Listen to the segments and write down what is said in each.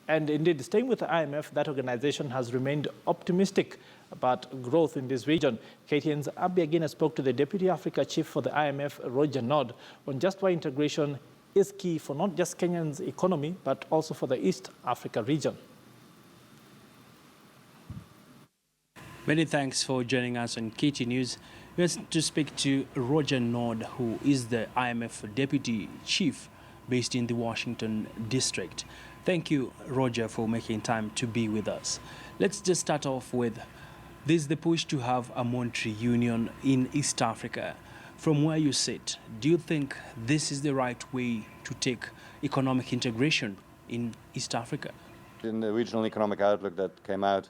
And indeed, staying with the IMF, that organization has remained optimistic about growth in this region. KTN's Abby Agina spoke to the Deputy Africa Chief for the IMF, Roger Nod, on just why integration is key for not just Kenya's economy, but also for the East Africa region. Many thanks for joining us on KT News. We're to speak to Roger Nod, who is the IMF Deputy Chief based in the Washington District. Thank you, Roger, for making time to be with us. Let's just start off with this: the push to have a monetary union in East Africa. From where you sit, do you think this is the right way to take economic integration in East Africa? In the regional economic outlook that came out,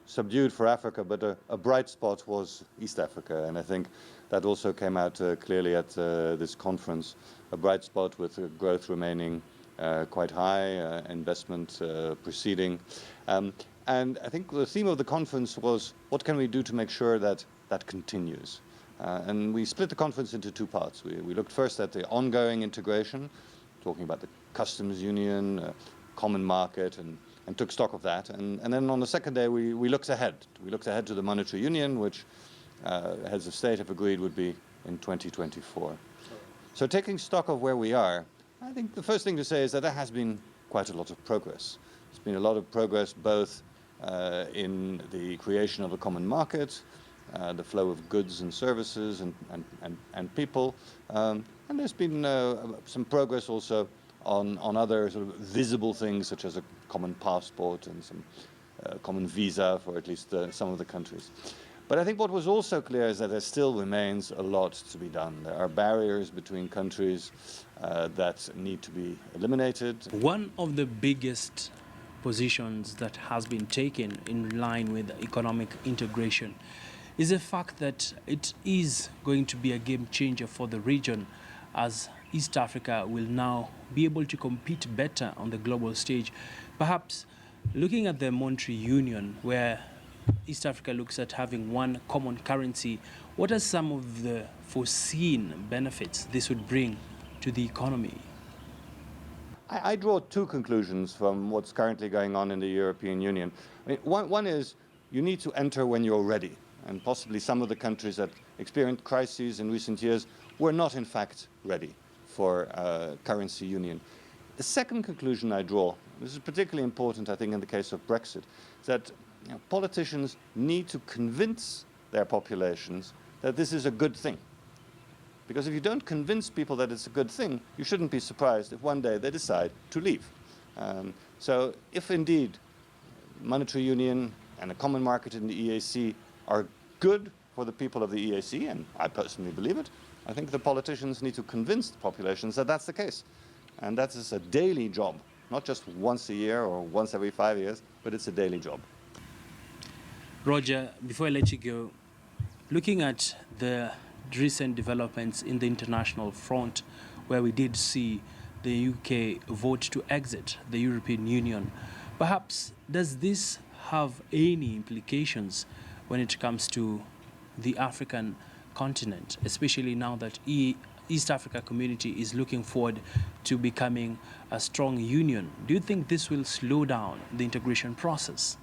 subdued for Africa, but a bright spot was East Africa. And I think that also came out clearly at this conference. A bright spot with growth remaining quite high, investment proceeding. And I think the theme of the conference was, what can we do to make sure that that continues? And we split the conference into two parts. We looked first at the ongoing integration, talking about the customs union, common market, and took stock of that. And then on the second day, we looked ahead. We looked ahead to the monetary union, which heads of state have agreed would be in 2024. So taking stock of where we are, I think the first thing to say is that there has been quite a lot of progress. There's been a lot of progress both in the creation of a common market, the flow of goods and services and people, and there's been some progress also on other sort of visible things, such as a common passport and some common visa for at least some of the countries. But I think what was also clear is that there still remains a lot to be done. There are barriers between countries that need to be eliminated. One of the biggest positions that has been taken in line with economic integration is the fact that it is going to be a game changer for the region, as East Africa will now be able to compete better on the global stage. Perhaps looking at the monetary union, where East Africa looks at having one common currency, what are some of the foreseen benefits this would bring to the economy? I draw two conclusions from what's currently going on in the European Union. I mean, one is you need to enter when you're ready. And possibly some of the countries that experienced crises in recent years were not, in fact, ready for currency union. The second conclusion I draw, this is particularly important, I think, in the case of Brexit, is that politicians need to convince their populations that this is a good thing. Because if you don't convince people that it's a good thing, you shouldn't be surprised if one day they decide to leave. So if indeed monetary union and a common market in the EAC are good for the people of the EAC, and I personally believe it, I think the politicians need to convince the populations that that's the case. And that is a daily job, not just once a year or once every 5 years, but it's a daily job. Roger, before I let you go, looking at the recent developments in the international front, where we did see the UK vote to exit the European Union, perhaps does this have any implications when it comes to the African continent, especially now that East Africa community is looking forward to becoming a strong union? Do you think this will slow down the integration process?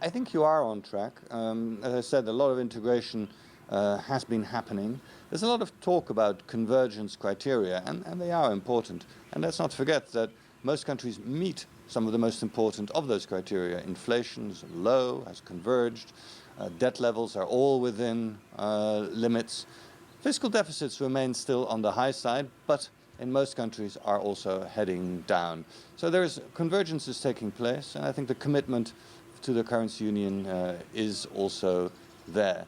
I think you are on track. As I said, a lot of integration has been happening. There's a lot of talk about convergence criteria, and they are important. And let's not forget that most countries meet some of the most important of those criteria. Inflation is low, has converged. Debt levels are all within limits. Fiscal deficits remain still on the high side, but in most countries are also heading down. So convergence is taking place, and I think the commitment to the currency union is also there.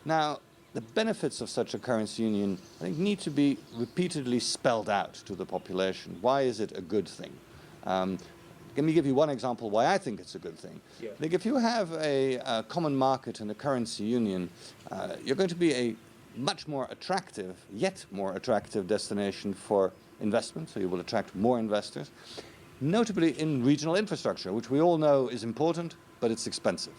Now, the benefits of such a currency union, I think, need to be repeatedly spelled out to the population. Why is it a good thing? Let me give you one example why I think it's a good thing. Yeah. I think if you have a common market and a currency union, you're going to be a much more attractive, yet more attractive destination for investment, so you will attract more investors, notably in regional infrastructure, which we all know is important, but it's expensive.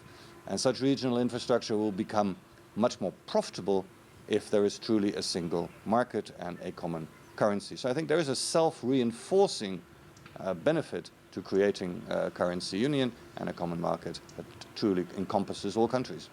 And such regional infrastructure will become much more profitable if there is truly a single market and a common currency. So I think there is a self-reinforcing benefit to creating a currency union and a common market that truly encompasses all countries.